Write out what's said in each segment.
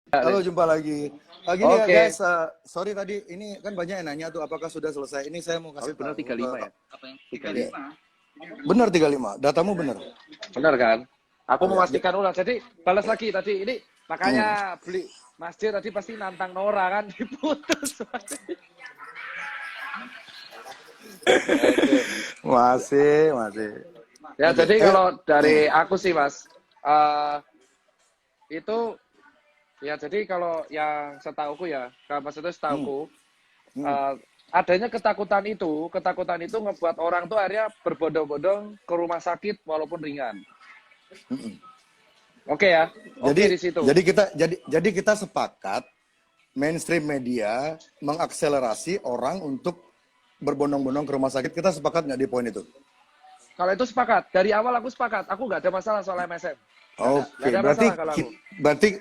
Halo, jumpa lagi. Gini ya Oke. guys, sorry tadi ini kan banyak yang nanya tuh apakah sudah selesai. Ini saya mau Tapi kasih benar tahu. 35 ya? Ya, 35. benar 35. Datamu benar. Benar kan? Aku Ya, memastikan ulang. Jadi balas lagi tadi ini hmm. makanya beli masjid tadi pasti nantang Nora kan diputus. Oke. Masih. Ya Oke. jadi kalau dari aku sih Mas, eh itu ya jadi kalau yang setauku ya, kalau maksudnya Hmm, setauku hmm, eh, adanya ketakutan itu ngebuat orang tuh akhirnya berbondong-bondong ke rumah sakit walaupun ringan. hmm. Oke ya, oke Jadi di situ. jadi kita sepakat mainstream media mengakselerasi orang untuk berbondong-bondong ke rumah sakit. Kita sepakat nggak di poin itu? Kalau itu sepakat, dari awal aku sepakat, aku nggak ada masalah soal MSM, nggak Oke, ada berarti masalah kalau aku.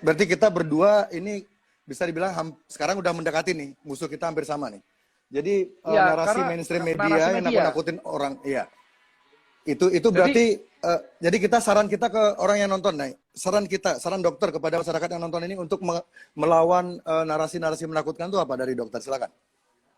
berarti kita berdua ini bisa dibilang sekarang udah mendekati nih, musuh kita hampir sama nih. Jadi Iya, narasi karena mainstream narasi media yang media. nakut-nakutin orang, iya. Itu Jadi berarti jadi saran kita ke orang yang nonton nih, saran dokter kepada masyarakat yang nonton ini untuk melawan narasi-narasi menakutkan itu apa dari dokter? Silakan.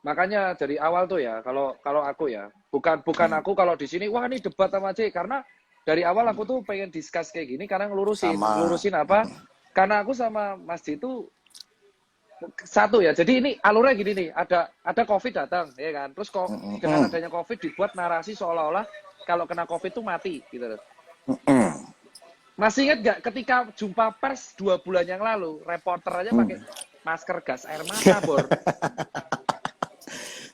makanya dari awal tuh ya, kalau kalau aku ya, bukan Hmm, aku kalau di sini, wah ini debat sama C, karena dari awal aku tuh pengen discuss kayak gini karena sama. ngelurusin apa? Karena aku sama Mas D itu satu ya. Jadi ini alurnya gini nih, ada COVID datang, ya kan. Terus kok Mm, dengan mm, adanya COVID dibuat narasi seolah-olah kalau kena COVID tuh mati gitu loh. mm, mm, Masih ingat nggak ketika jumpa pers 2 bulan yang lalu, reporter aja pakai mm. masker gas air mata, Bor.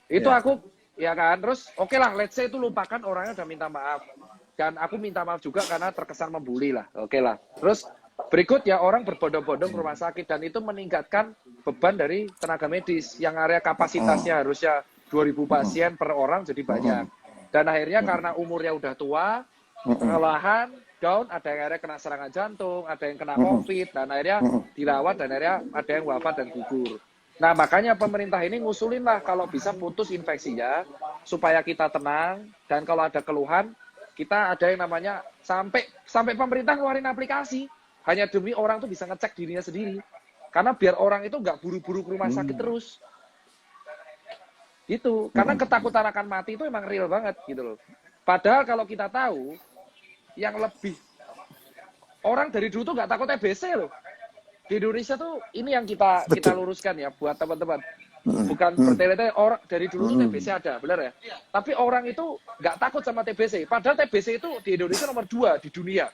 Itu Ya. aku, ya kan, terus oke lah, let's say itu lupakan orangnya udah minta maaf. Dan aku minta maaf juga karena terkesan membuli lah, oke lah. Terus berikut ya orang berbondong-bondong ke rumah sakit dan itu meningkatkan beban dari tenaga medis yang area Mm, kapasitasnya harusnya 2.000 mm, pasien per orang jadi banyak. mm, Dan akhirnya mm, karena umurnya udah tua, mm, kelelahan, down, ada yang akhirnya kena serangan jantung, ada yang kena mm, COVID, dan akhirnya mm, dirawat, dan akhirnya ada yang wafat dan gugur. Nah, makanya pemerintah ini ngusulin lah kalau bisa putus infeksinya, supaya kita tenang, dan kalau ada keluhan, kita ada yang namanya, sampai pemerintah ngeluarin aplikasi, hanya demi orang tuh bisa ngecek dirinya sendiri. Karena biar orang itu nggak buru-buru ke rumah sakit mm, terus. Gitu. Karena mm. ketakutan akan mati itu emang real banget gitu loh. Padahal kalau kita tahu, yang lebih orang dari dulu tuh nggak takut TBC loh. Di Indonesia tuh ini yang kita Betul. luruskan ya buat teman-teman. Mm, Bukan mm, bertele-tele, orang dari dulu tuh TBC mm. ada, benar ya. Tapi orang itu nggak takut sama TBC. Padahal TBC itu di Indonesia nomor 2 di dunia.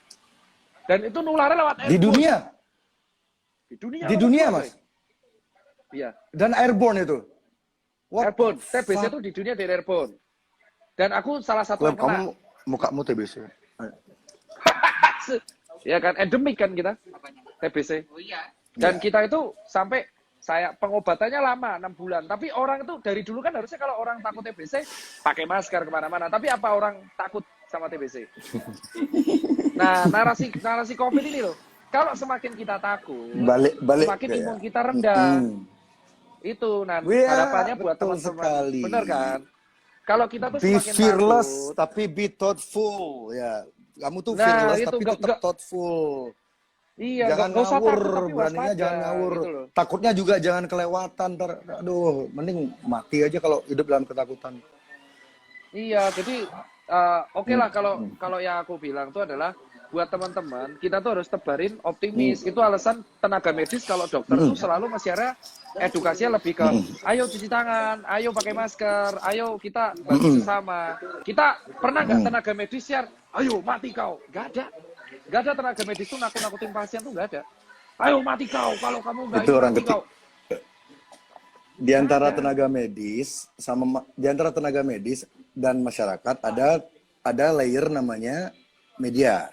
Dan itu nularnya lewat Di airborne. dunia, Di dunia di nomor dunia 2 coy. mas, Iya, dan airborne itu. What the airborne. TBC fuck? itu di dunia dari airborne. Dan aku salah satu Web yang kena. kamu, mukamu TBC. Ya kan, endemik kan kita, TBC. Dan Ya. kita itu sampai saya pengobatannya lama 6 bulan. Tapi orang itu dari dulu kan harusnya kalau orang takut TBC pakai masker kemana-mana. Tapi apa orang takut sama TBC? Nah, narasi COVID ini loh. Kalau semakin kita takut, Balik semakin ke ya. imun kita rendah. Mm. Itu, nah Ya, harapannya buat betul teman-teman, sekali. bener kan? Kalau kita tuh Be semakin fearless takut, tapi be thoughtful. Ya, kamu tuh nah fearless itu tapi tetap thoughtful. iya, Jangan nggak usah ngawur, takut tapi beraninya waspada jangan ngawur. gitu loh. Takutnya juga jangan kelewatan. Aduh, mending mati aja kalau hidup dalam ketakutan. Iya, jadi oke Mm, lah kalau mm, kalau yang aku bilang itu adalah buat teman-teman, kita tuh harus tebarin mm, optimis. Itu alasan tenaga medis kalau dokter tuh mm, selalu masih ada edukasinya lebih ke mm, ayo cuci tangan, ayo pakai masker, ayo kita bantu mm, sesama. Kita pernah nggak mm. tenaga medis share, ayo mati kau? Nggak ada. Nggak ada tenaga medis tuh nakut-nakutin pasien tuh nggak ada. Ayo mati kau, kalau kamu nggak Itu ini orang mati ketik. kau. Di Nggak antara ada. tenaga medis di antara tenaga medis dan masyarakat ada layer namanya media.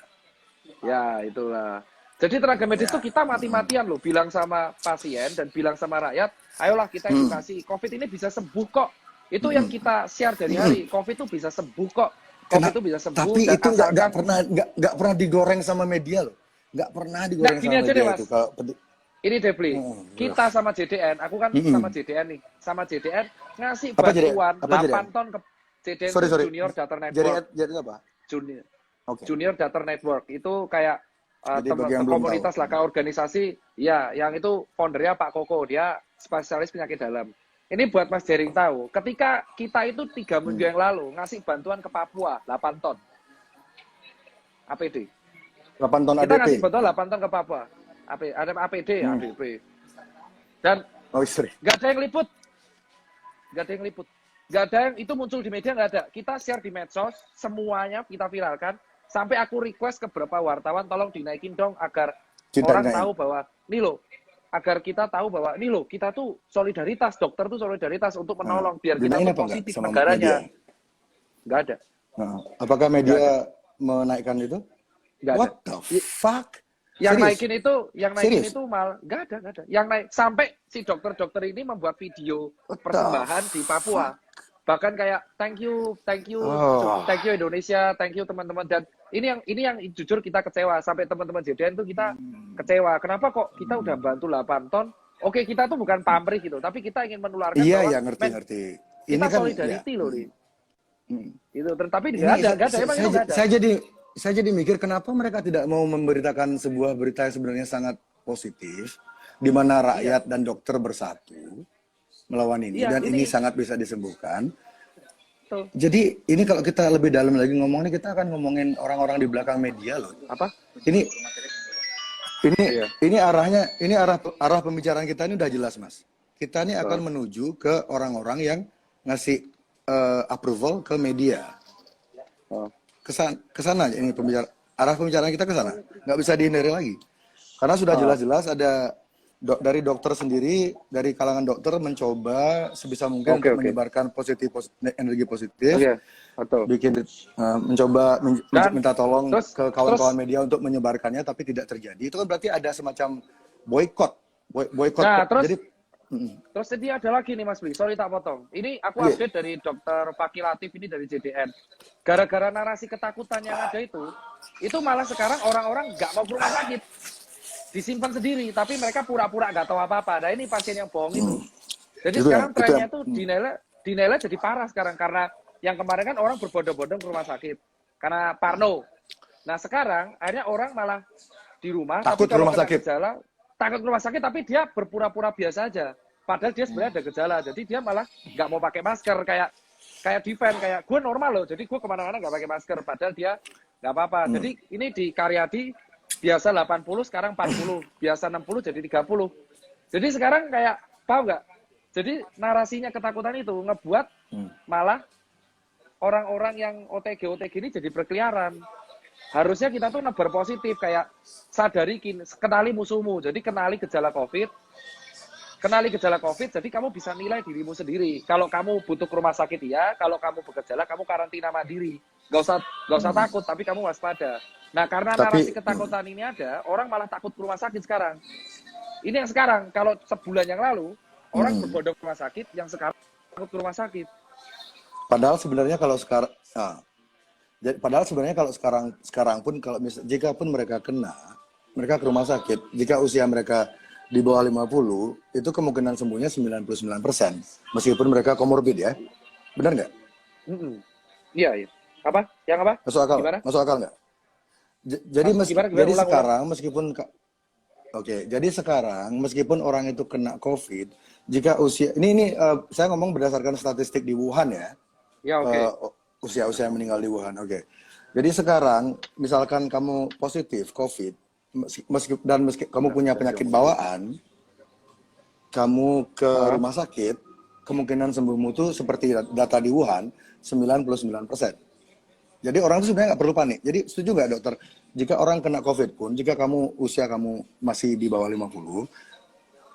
Ya, itulah. Jadi tenaga medis tuh Ya. kita mati-matian loh bilang sama pasien dan bilang sama rakyat, ayolah kita Hmm. edukasi. COVID ini bisa sembuh kok. Itu yang Hmm. kita share dari Hmm. hari. COVID itu bisa sembuh kok. COVID Kenapa? itu bisa sembuh Tapi dan itu nggak asalkan pernah digoreng sama media loh. Nggak pernah nggak digoreng gini sama aja deh media itu Mas. kalau Ini Depli, Hmm. kita sama JDN, aku kan sama Hmm. JDN nih, sama JDN ngasih Apa jadi? bantuan Apa jadi? 8 ton ke JDN Sorry tuh sorry. Junior Data Jadi Network. jadi apa? Junior Oke. Junior Data Network itu kayak Jadi bagi yang belum tahu. komunitas lah, ke organisasi, ya yang itu foundernya Pak Koko, dia spesialis penyakit dalam. Ini buat Mas Jering tahu, ketika kita itu 3 minggu yang lalu ngasih bantuan ke Papua 8 ton APD. 8 ton Kita ADP. ngasih bantuan 8 ton ke Papua. Ada APD, ADP. Dan Oh, istri. nggak ada yang liput. Nggak ada yang liput. Nggak ada yang, itu muncul di media, nggak ada. Kita share di medsos, semuanya kita viralkan. Sampai aku request ke beberapa wartawan, tolong dinaikin dong agar orang Dinaik. tahu bahwa, nih loh, agar kita tahu bahwa, nih loh, kita tuh solidaritas, dokter tuh solidaritas untuk menolong, biar kita Dinaik tuh apa positif enggak sama negaranya. media? Nggak ada. Nah, apakah media menaikkan itu? Nggak ada. What the fuck? Yang Serius? naikin Serius? itu mal, nggak ada. Yang naik, sampai si dokter-dokter ini membuat video persembahan di Papua. Bahkan kayak thank you Oh. Indonesia, thank you teman-teman. Dan ini yang jujur kita kecewa, sampai teman-teman JDN tuh kita kecewa. Kenapa kok kita udah bantu 8 ton? Oke, kita tuh bukan pamrih gitu, tapi kita ingin menularkan Iya, bahwa ya ngerti. kita Ini kan solidarity ya. loh nih. Hmm. Itu tapi Ini nggak ada, emang itu nggak ada. saya jadi mikir kenapa mereka tidak mau memberitakan sebuah berita yang sebenarnya sangat positif, di mana rakyat dan dokter bersatu melawan ini, Iya, dan ini sangat bisa disembuhkan. Tuh. Jadi ini kalau kita lebih dalam lagi ngomongnya, kita akan ngomongin orang-orang di belakang media loh. Apa? Ini arah pembicaraan kita ini udah jelas, Mas. Kita ini akan menuju ke orang-orang yang ngasih approval ke media. Kesana ini arah pembicaraan kita ke sana. Nggak bisa dihindari lagi. Karena sudah jelas-jelas ada dari dokter sendiri, dari kalangan dokter mencoba sebisa mungkin untuk menyebarkan energi positif. Betul. Mencoba minta tolong ke kawan-kawan terus, media untuk menyebarkannya, tapi tidak terjadi. Itu kan berarti ada semacam boykot. Nah, Jadi, terus dia ada lagi nih Mas Bli, sorry tak potong. Ini aku update dari Dokter Fakih Latif ini dari JDN. Gara-gara narasi ketakutan yang ada itu malah sekarang orang-orang nggak mau ke rumah sakit. Disimpan sendiri, tapi mereka pura-pura nggak tahu apa-apa. Nah ini pasien yang bohong itu. Jadi sekarang trennya itu dinilai jadi parah sekarang, karena yang kemarin kan orang berbondong-bondong ke rumah sakit karena parno. Nah sekarang akhirnya orang malah di rumah, takut tapi kalau rumah kena sakit. gejala, takut rumah sakit, tapi dia berpura-pura biasa aja. Padahal dia sebenarnya ada gejala, jadi dia malah nggak mau pakai masker, kayak defend, kayak gue normal loh, jadi gue kemana-mana nggak pakai masker, padahal dia nggak apa-apa. Jadi ini di Karyadi biasa 80, sekarang 40, biasa 60 jadi 30. Jadi sekarang kayak, tahu nggak? Jadi narasinya ketakutan itu ngebuat malah orang-orang yang OTG ini jadi berkeliaran. Harusnya kita tuh nebar positif, kayak sadari, kenali musuhmu. Jadi kenali gejala COVID, jadi kamu bisa nilai dirimu sendiri. Kalau kamu butuh ke rumah sakit ya, kalau kamu bergejala kamu karantina mandiri. Gak usah takut, tapi kamu waspada. Nah, karena narasi ketakutan ini ada, orang malah takut ke rumah sakit sekarang. Ini yang sekarang, kalau sebulan yang lalu, orang berbondong ke rumah sakit, yang sekarang takut ke rumah sakit. Padahal sebenarnya kalau sekarang pun, jika pun mereka kena, mereka ke rumah sakit, jika usia mereka di bawah 50, itu kemungkinan sembuhnya 99%. Meskipun mereka komorbid ya. Benar nggak? Iya. Apa? Yang apa? Masuk akal? Gimana? Masuk akal nggak? Jadi sekarang meskipun orang itu kena COVID, jika usia saya ngomong berdasarkan statistik di Wuhan ya. Ya, oke. Usia meninggal di Wuhan. Oke. Jadi sekarang misalkan kamu positif COVID, meski kamu punya penyakit bawaan, kamu ke rumah sakit, kemungkinan sembuhmu itu seperti data di Wuhan 99%. Jadi orang itu sebenarnya nggak perlu panik. Jadi setuju nggak dokter? Jika orang kena COVID pun, jika usia kamu masih di bawah 50,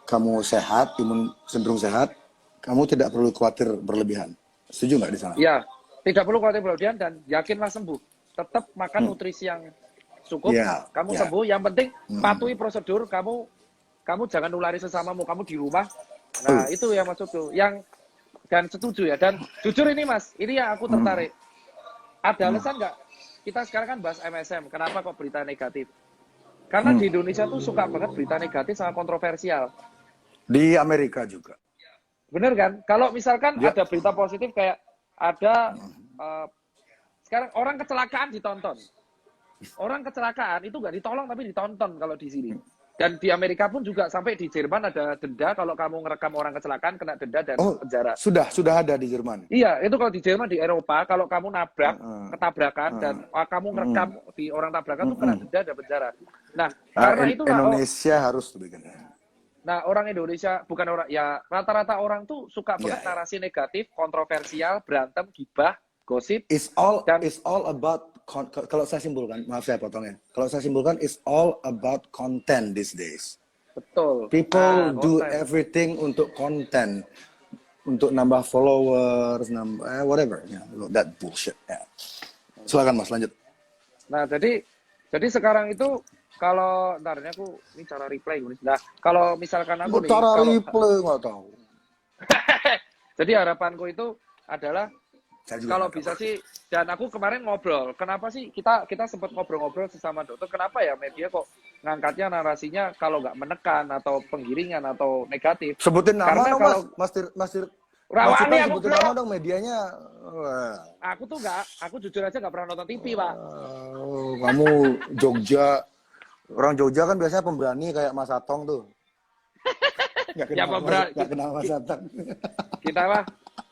kamu sehat, imun cenderung sehat, kamu tidak perlu khawatir berlebihan. Setuju nggak di sana? Iya, tidak perlu khawatir berlebihan dan yakinlah sembuh. Tetap makan nutrisi yang cukup, kamu sembuh. Yang penting patuhi prosedur, kamu jangan nulari sesamamu, kamu di rumah. Nah, itu yang maksudku. Dan setuju ya. Dan jujur ini Mas, ini yang aku tertarik. Ada alasan nggak? Kita sekarang kan bahas MSM, kenapa kok berita negatif? Karena di Indonesia tuh suka banget berita negatif, sangat kontroversial. Di Amerika juga. Bener kan? Kalau misalkan ada berita positif, kayak ada sekarang orang kecelakaan ditonton. orang kecelakaan itu nggak ditolong tapi ditonton kalau di sini. Dan di Amerika pun juga sampai di Jerman ada denda kalau kamu ngerekam orang kecelakaan kena denda dan Oh, penjara. sudah ada di Jerman. Iya, itu kalau di Jerman, di Eropa, kalau kamu nabrak, Heeh. ketabrakan, dan kamu ngerekam di orang tabrakan itu kena denda dan penjara. Nah, Ah, karena itulah, Indonesia harus tuh bikin. nah orang Indonesia, bukan orang, ya rata-rata orang tuh suka banget Iya. narasi negatif, kontroversial, berantem, gibah, gosip, It's all dan about kalau saya simpulkan, maaf saya potongnya. Kalau saya simpulkan, it's all about content these days. betul. People do konten. everything untuk konten, untuk nambah followers, whatever. That bullshit. Yeah. Silakan Mas, lanjut. Nah, jadi sekarang itu kalau ntar ini aku ini cara reply gue. Nah, kalau misalkan aku nih, Cara kalau replay nggak tahu. jadi harapanku itu adalah Saya juga kalau nggak bisa tahu. sih, dan aku kemarin ngobrol, kenapa sih kita sempat ngobrol-ngobrol sesama dokter, kenapa ya media kok ngangkatnya narasinya kalau nggak menekan atau penggiringan atau negatif? Sebutin nama Karena dong kalau Mas Tir. Rawani Mas Ipang, aku sebutin bro, nama dong medianya. Wah. aku jujur aja nggak pernah nonton TV pak. Kamu Jogja, orang Jogja kan biasanya pemberani kayak Mas Atong tuh. Nggak Ya pemberani, nggak kenal Mas Atong.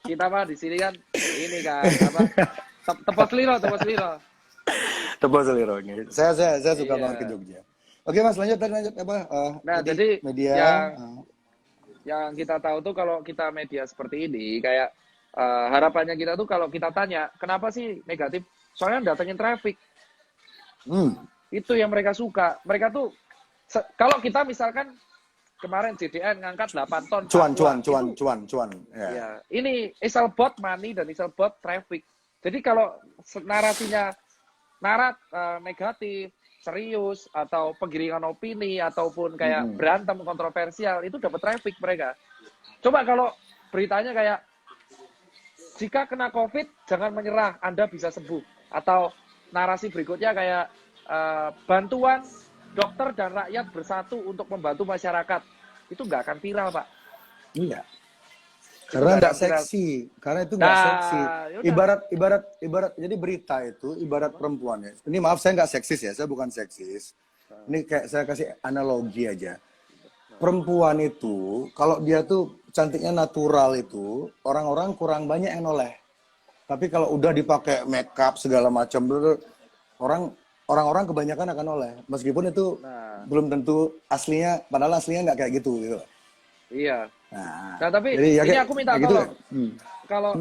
kita mah di sini kan ini kan apa? Tepos liro. Tebal seliro. Saya suka Iya. banget ke Jogja. Oke Mas, lanjut apa? Nah, jadi media. yang kita tahu tuh kalau kita media seperti ini kayak harapannya kita tuh kalau kita tanya kenapa sih negatif, soalnya datengin traffic itu yang mereka suka. Mereka tuh kalau kita misalkan kemarin JDN ngangkat 8 ton Cuan. ya. Ya. Ini is all about money dan is all about traffic. Jadi kalau narasinya negatif, serius, atau penggiringan opini, ataupun kayak berantem kontroversial, itu dapat traffic mereka. Coba kalau beritanya kayak, jika kena COVID, jangan menyerah, Anda bisa sembuh. Atau narasi berikutnya kayak, bantuan dokter dan rakyat bersatu untuk membantu masyarakat. Itu nggak akan viral, Pak. Iya. Karena nggak seksi, karena itu nggak seksi. Ibarat jadi berita itu ibarat perempuan ya. Ini maaf saya nggak seksis ya, saya bukan seksis. Ini kayak saya kasih analogi aja. Perempuan itu kalau dia tuh cantiknya natural itu orang-orang kurang banyak yang noleh. Tapi kalau udah dipakai makeup segala macam, orang-orang kebanyakan akan noleh. Meskipun itu belum tentu aslinya, padahal aslinya nggak kayak gitu. Iya. Nah, tapi jadi, ini aku minta gitu tolong. ya? Kalau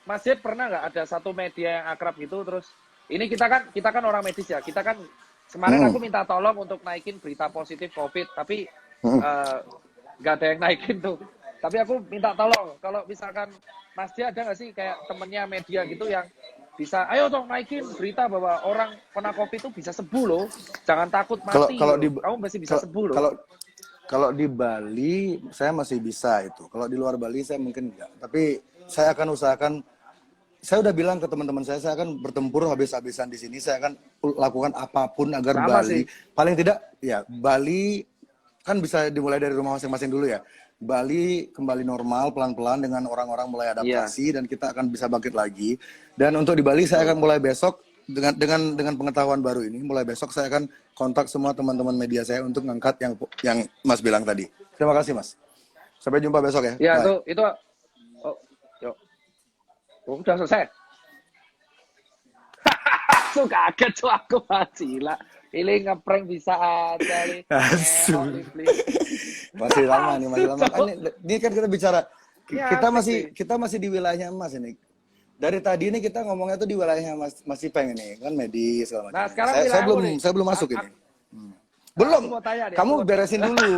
masjid pernah nggak ada satu media yang akrab gitu, terus ini kita kan orang medis ya, kita kan kemarin aku minta tolong untuk naikin berita positif COVID, tapi nggak ada yang naikin tuh. Tapi aku minta tolong, kalau misalkan masjid ada nggak sih kayak temennya media gitu yang bisa, ayo dong naikin berita bahwa orang kena COVID itu bisa sembuh loh, jangan takut mati. Kamu masih bisa sembuh loh. Kalau di Bali saya masih bisa itu. Kalau di luar Bali saya mungkin enggak. Tapi saya akan usahakan. Saya udah bilang ke teman-teman saya akan bertempur habis-habisan di sini. Saya akan lakukan apapun agar Sama Bali, sih. paling tidak ya Bali kan bisa dimulai dari rumah masing-masing dulu ya. Bali kembali normal pelan-pelan dengan orang-orang mulai adaptasi dan kita akan bisa bangkit lagi. Dan untuk di Bali saya akan mulai besok dengan pengetahuan baru ini, mulai besok saya akan kontak semua teman-teman media saya untuk ngangkat yang Mas bilang tadi. Terima kasih Mas. Sampai jumpa besok ya. Ya Bye. itu yuk. Udah selesai. Aku kaget tuh aku gila. Ini ngeprank bisa aja nih. Masih lama nih, masih lama. Ini kan kita bicara kita masih di wilayahnya Mas ini. Dari tadi ini kita ngomongnya tuh di wilayahnya Mas Ipeng ini, kan medis segala macam. Nah, sekarang saya belum masuk ini. Belum. Kamu beresin dulu.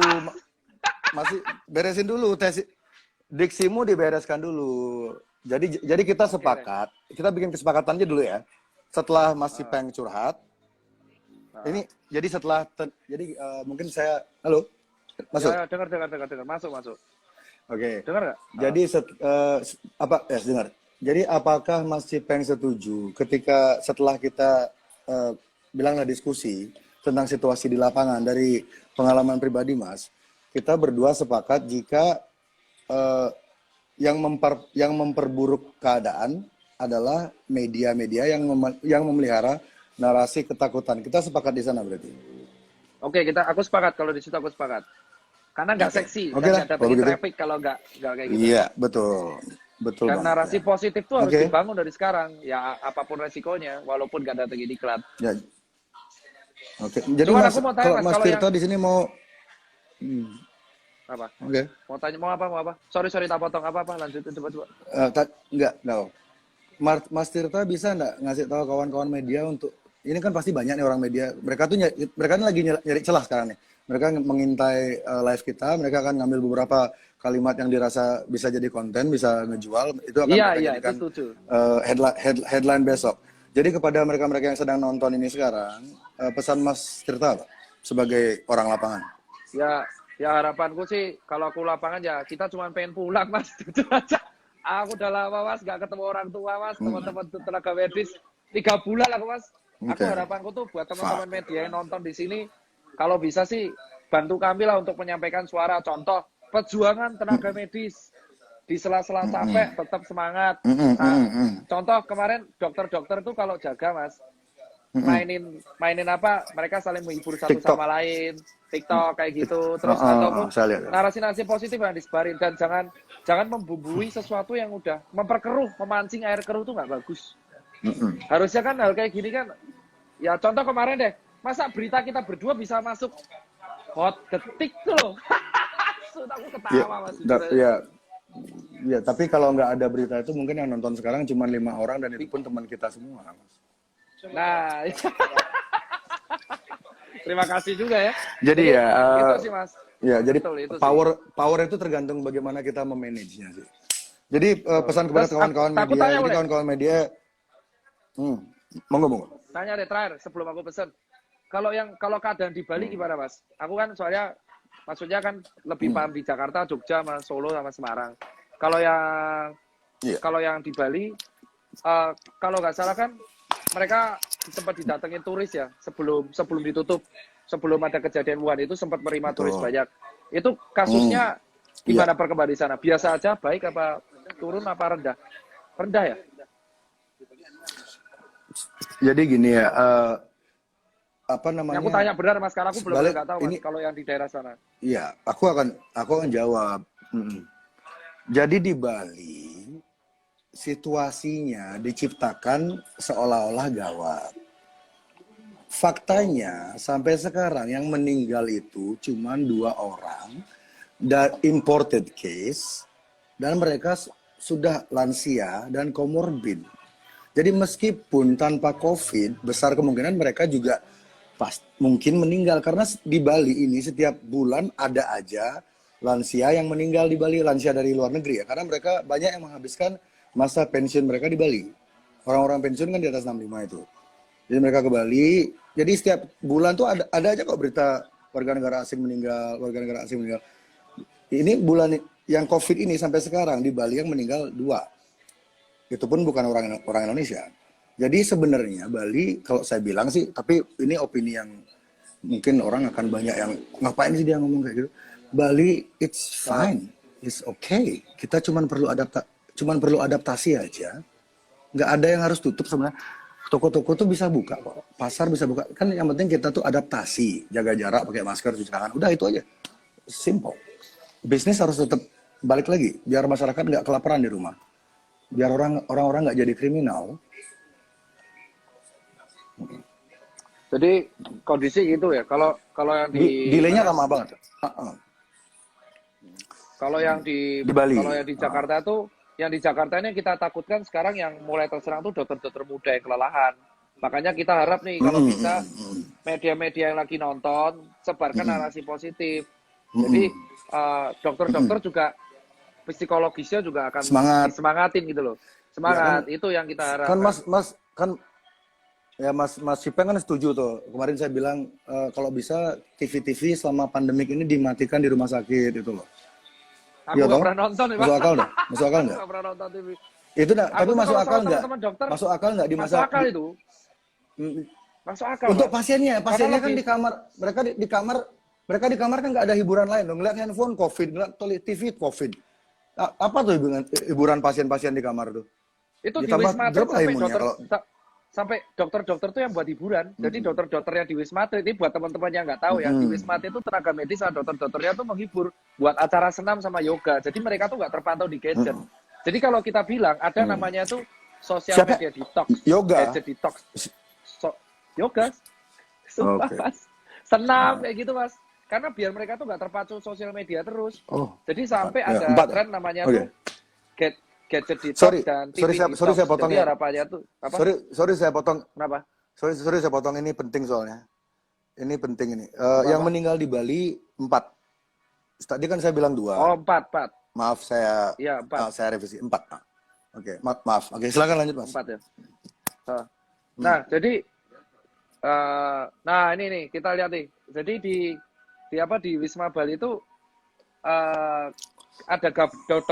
Masih beresin dulu tes diksimu dibereskan dulu. Jadi kita sepakat, kita bikin kesepakatan aja dulu ya. Setelah Mas Ipeng curhat. Ini jadi setelah mungkin saya halo. Masuk. Ya, dengar. Masuk. Oke. Dengar nggak? Jadi dengar. Jadi apakah Mas Ipeng setuju ketika setelah kita bilanglah diskusi tentang situasi di lapangan dari pengalaman pribadi Mas, kita berdua sepakat jika yang memperburuk keadaan adalah media-media yang memelihara narasi ketakutan. Kita sepakat di sana berarti. Oke, aku sepakat kalau di situ aku sepakat. Karena nggak seksi Oke dan lah, nggak kalau dapetin begitu. traffic kalau nggak kayak gitu. Iya, betul. Betul Dan banget. narasi Ya. positif tuh harus Oke. dibangun dari sekarang. Ya apapun resikonya, walaupun nggak datengin iklan. Ya. Oke. Jadi Cuman Mas, aku mau tanya kalau Mas, Mas kalau yang Tirta di sini mau apa? oke. Mau tanya mau apa? Sorry tak potong apa? Lanjutin coba. Enggak. Mas Tirta bisa enggak ngasih tahu kawan-kawan media untuk ini kan pasti banyak nih orang media. Mereka tuh mereka lagi nyari celah sekarang nih. Mereka mengintai live kita, mereka akan ngambil beberapa kalimat yang dirasa bisa jadi konten, bisa ngejual, itu akan mereka Iya, itu jadikan setuju. headline besok. Jadi kepada mereka-mereka yang sedang nonton ini sekarang, pesan Mas Tirta apa? Sebagai orang lapangan. Ya harapanku sih kalau aku lapangan ya kita cuma pengen pulang Mas. Jujur aja. Aku udah lama Mas nggak ketemu orang tua Mas, teman-teman tenaga medis 3 bulan aku Mas. Aku harapanku tuh buat teman-teman media yang nonton di sini, kalau bisa sih bantu kami lah untuk menyampaikan suara. Contoh perjuangan tenaga medis di sela-sela capek tetap semangat. Contoh kemarin dokter-dokter tuh kalau jaga Mas, mainin apa, mereka saling menghibur satu TikTok. sama lain, TikTok kayak gitu, terus ataupun saya lihat. narasi-narasi positif yang disebarin, dan jangan membumbui sesuatu yang udah memperkeruh, memancing air keruh tuh nggak bagus. Harusnya kan hal kayak gini kan, ya contoh kemarin deh, masa berita kita berdua bisa masuk hot detik tuh loh. Sudah aku ketawa Mas. Ya, tapi kalau nggak ada berita itu mungkin yang nonton sekarang cuma 5 orang dan itu pun teman kita semua, Mas. Nah, terima kasih juga ya. Jadi ya, itu sih Mas. Ya, jadi Betul, itu power itu tergantung bagaimana kita memanage-nya sih. Jadi pesan kepada kawan-kawan media, jadi kawan-kawan media, monggo. Tanya deh terakhir sebelum aku pesen. Kalau keadaan di Bali gimana Mas? Aku kan soalnya maksudnya kan lebih paham di Jakarta, Jogja, sama Solo sama Semarang. Kalau yang di Bali, kalau nggak salah kan mereka sempat didatengin turis ya sebelum ditutup, sebelum ada kejadian Wuhan itu sempat menerima turis banyak. Itu kasusnya gimana perkembangan di sana? Biasa aja, baik apa turun apa rendah? Rendah ya? Jadi gini ya, apa namanya? Yang aku tanya benar Mas, karena aku belum nggak tahu Mas kalau yang di daerah sana. Iya, aku akan jawab. Jadi di Bali situasinya diciptakan seolah-olah gawat. Faktanya sampai sekarang yang meninggal itu cuma 2 orang dan imported case, dan mereka sudah lansia dan komorbid. Jadi meskipun tanpa COVID, besar kemungkinan mereka juga mungkin meninggal, karena di Bali ini setiap bulan ada aja lansia yang meninggal di Bali, lansia dari luar negeri ya, karena mereka banyak yang menghabiskan masa pensiun mereka di Bali. Orang-orang pensiun kan di atas 65 itu. Jadi mereka ke Bali, jadi setiap bulan tuh ada aja kok berita warga negara asing meninggal. Ini bulan yang COVID ini sampai sekarang di Bali yang meninggal 2. Itu pun bukan orang Indonesia. Jadi sebenarnya Bali, kalau saya bilang sih, tapi ini opini yang mungkin orang akan banyak yang ngapain sih dia ngomong kayak gitu. Bali it's fine, it's okay. Kita cuma perlu adaptasi aja. Nggak ada yang harus tutup sebenarnya. Toko-toko tuh bisa buka kok, pasar bisa buka. Kan yang penting kita tuh adaptasi, jaga jarak, pakai masker, cuci tangan. Udah itu aja, simple. Bisnis harus tetap balik lagi, biar masyarakat nggak kelaparan di rumah. Biar orang-orang nggak jadi kriminal. Jadi kondisi gitu ya. Kalau yang di delay-nya lama banget. Kalau yang di Bali. Kalau yang di Jakarta tuh, yang di Jakarta ini kita takutkan sekarang yang mulai terserang tuh dokter-dokter muda yang kelelahan. Makanya kita harap nih kalau bisa media-media yang lagi nonton sebarkan narasi positif. Jadi dokter-dokter juga psikologisnya juga akan disemangatin gitu loh. Semangat, ya kan, itu yang kita harapkan. Kan Mas Cipeng kan setuju tuh. Kemarin saya bilang kalau bisa TV-TV selama pandemik ini dimatikan di rumah sakit itu loh. Aku nggak pernah nonton ya, Pak. Masuk akal nggak? Nggak pernah nonton TV. Itu tapi masuk akal nggak? Masuk akal di masa? Masuk akal itu. Masuk akal. Untuk pasiennya kan di kamar, mereka di kamar kan nggak ada hiburan lain dong. Ngeliat handphone COVID, ngeliat TV COVID. Apa tuh hiburan pasien-pasien di kamar tuh? Itu di Wisma Atlet sampai dokter-dokter tuh yang buat hiburan. Jadi dokter-dokter yang di Wisma Atlet ini buat teman-teman yang nggak tahu ya, di Wisma Atlet itu tenaga medis sama dokter-dokternya tuh menghibur buat acara senam sama yoga. Jadi mereka tuh nggak terpantau di gadget. Jadi kalau kita bilang ada namanya tuh sosial Siapa? media detox, Yoga? gadget detox, yoga, sumpah Oke. mas, senam kayak gitu mas. Karena biar mereka tuh nggak terpacu sosial media terus. Oh. Jadi sampai Ya, ada 4 ya? tren namanya Oke. tuh gadget detox Sorry, dan sorry, TV sorry detox. saya potong Jadi ya. harapannya tuh apa? Sorry saya potong. Kenapa? Sorry saya potong, ini penting soalnya. Ini penting ini. Apa-apa? Yang meninggal di Bali 4. Tadi kan saya bilang 2. Oh, 4. Maaf saya Iya, 4. saya revisi 4. Oke, maaf. Oke, silakan lanjut Mas. 4 ya. Nah, jadi nah ini nih kita lihat nih. Jadi di Wisma Bali itu ada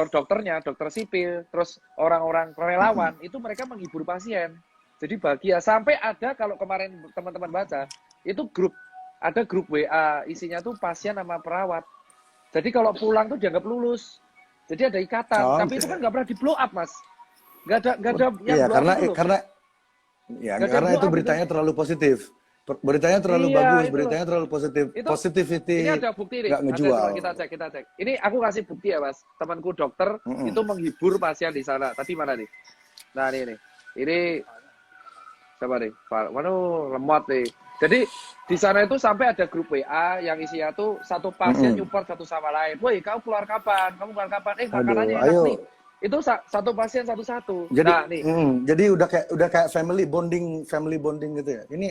dokternya, dokter sipil, terus orang-orang relawan itu mereka menghibur pasien. Jadi bahagia sampai ada kalau kemarin teman-teman baca itu ada grup WA isinya tuh pasien sama perawat. Jadi kalau pulang tuh dianggap lulus. Jadi ada ikatan, tapi itu kan nggak pernah di blow up mas. Nggak ada yang Iya, blow up itu loh. karena itu beritanya terlalu positif. Beritanya terlalu Iya, bagus, itu beritanya terlalu positif. Itu- Positivity Ini ada bukti nih. nggak ngejual. Coba kita cek. Ini aku kasih bukti ya mas. Temanku dokter itu menghibur pasien di sana. Tadi mana nih? Nah ini nih. Ini siapa nih? Waduh, lemot nih. Jadi di sana itu sampai ada grup WA yang isinya tuh satu pasien support satu sama lain. Woi, kamu keluar kapan? Makanannya enak ayo. nih. Itu satu pasien satu-satu. Jadi, Nah nih. jadi udah kayak family bonding gitu ya. Ini,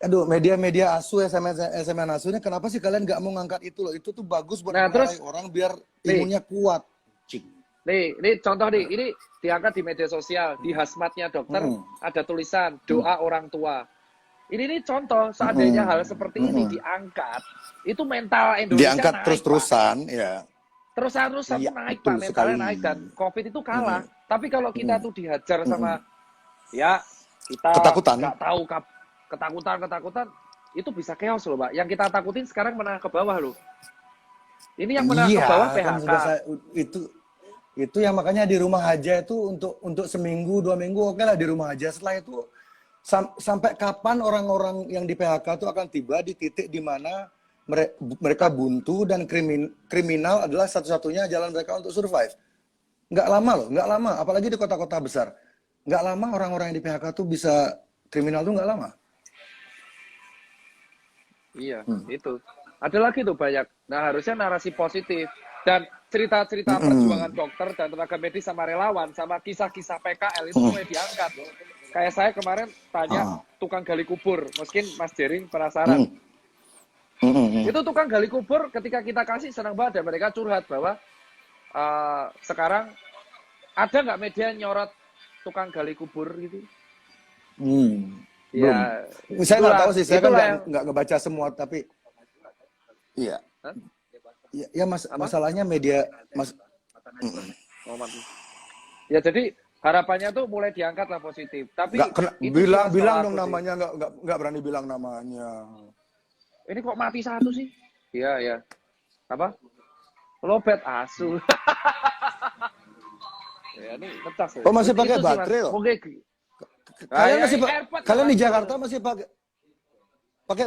aduh, media asu, SMS asunya, kenapa sih kalian nggak mau ngangkat itu loh? Itu tuh bagus buat Nah, mengalai terus- orang biar nih. imunnya kuat. Cing. Ini contoh nih, ini diangkat di media sosial, di hazmatnya dokter ada tulisan doa orang tua. Ini nih contoh seandainya hal seperti ini diangkat, itu mental Indonesia Diangkat naik, terus-terusan, ya. Pak. Terus-terusan Iya, naik betul Pak, mentalnya sekali. naik dan COVID itu kalah. Tapi kalau kita tuh dihajar sama ya kita Ketakutan. nggak tahu ketakutan itu bisa chaos loh, Pak. Yang kita takutin sekarang menengah ke bawah loh. Ini yang menengah ke bawah Kan PHK. sudah itu yang makanya di rumah aja itu untuk seminggu 2 minggu, oke lah di rumah aja. Setelah itu sampai kapan orang-orang yang di PHK itu akan tiba di titik di mana mereka buntu dan kriminal adalah satu-satunya jalan mereka untuk survive. Nggak lama loh, nggak lama. Apalagi di kota-kota besar. Nggak lama orang-orang yang di PHK tuh bisa kriminal tuh nggak lama. Iya, itu. Ada lagi tuh banyak. Nah, harusnya narasi positif. Dan cerita-cerita perjuangan dokter dan tenaga medis sama relawan, sama kisah-kisah PKL itu mulai diangkat. Kayak saya kemarin tanya tukang gali kubur. Mungkin Mas Jering penasaran. Itu tukang gali kubur ketika kita kasih senang banget dan mereka curhat bahwa sekarang ada nggak media nyorot tukang gali kubur gitu? Ya, Saya nggak tahu sih, saya kan itulah nggak ngebaca semua, tapi iya. Hah? Ya masalahnya media Oh, mati. Ya jadi harapannya tuh mulai diangkat lah positif. Tapi itu bilang cuma salah dong aku sih. namanya, nggak berani bilang namanya. Ini kok mati satu sih? Iya, ya. Apa? Lobet asu. Ya, ini pecah sih. Oh, masih Itu pakai sih, Mas. baterai loh? Mungkin Kalian ya, masih AirPod kalian di nggak Jakarta masih pakai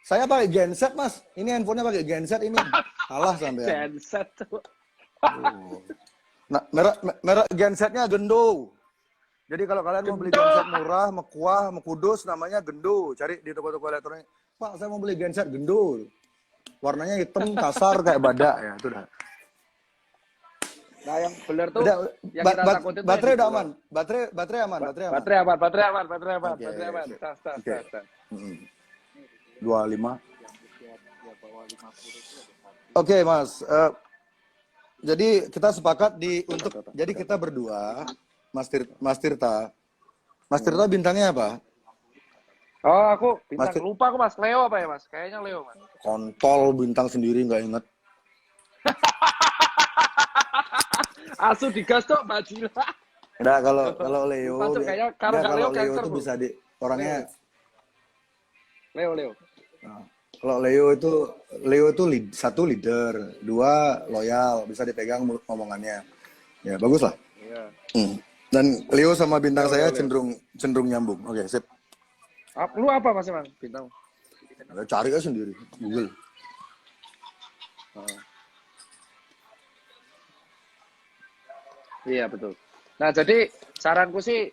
saya pakai genset Mas. Ini handphonenya pakai genset ini. Kalah sampean. genset tuh. Nah, merek gensetnya Gendo. Jadi kalau kalian mau beli genset murah, mekuah, mekudus, namanya Gendo. Cari di toko-toko elektronik. Pak, saya mau beli genset Gendo. Warnanya hitam, kasar kayak badak ya, itu dah. Nah, yang benar tuh Udah, yang kita takutin tuh baterai yang udah di aman. Baterai aman. Baterai aman. Oke, Tas. oke. 25. Oke, Mas. Jadi kita sepakat jadi kita berdua, Mas Tirta. Mas Tirta bintangnya apa? Oh, aku bintang Mas- lupa aku Mas. Leo apa ya, Mas? Kayaknya Leo, Mas. Kontol bintang sendiri nggak inget. Asu digas tuh Bajila. Nah, kalau Leo, Masuk kayaknya kalau nggak kalau Leo Leo cancer, itu Bu. bisa orangnya. Leo. Nah, kalau Leo itu satu leader, 2 loyal, bisa dipegang omongannya. Ya bagus lah. Iya. Dan Leo sama bintang saya Leo. cenderung nyambung. Oke, sip. Lu apa Mas Emang bintang? Cari aja sendiri, Google. Iya betul. Nah jadi saranku sih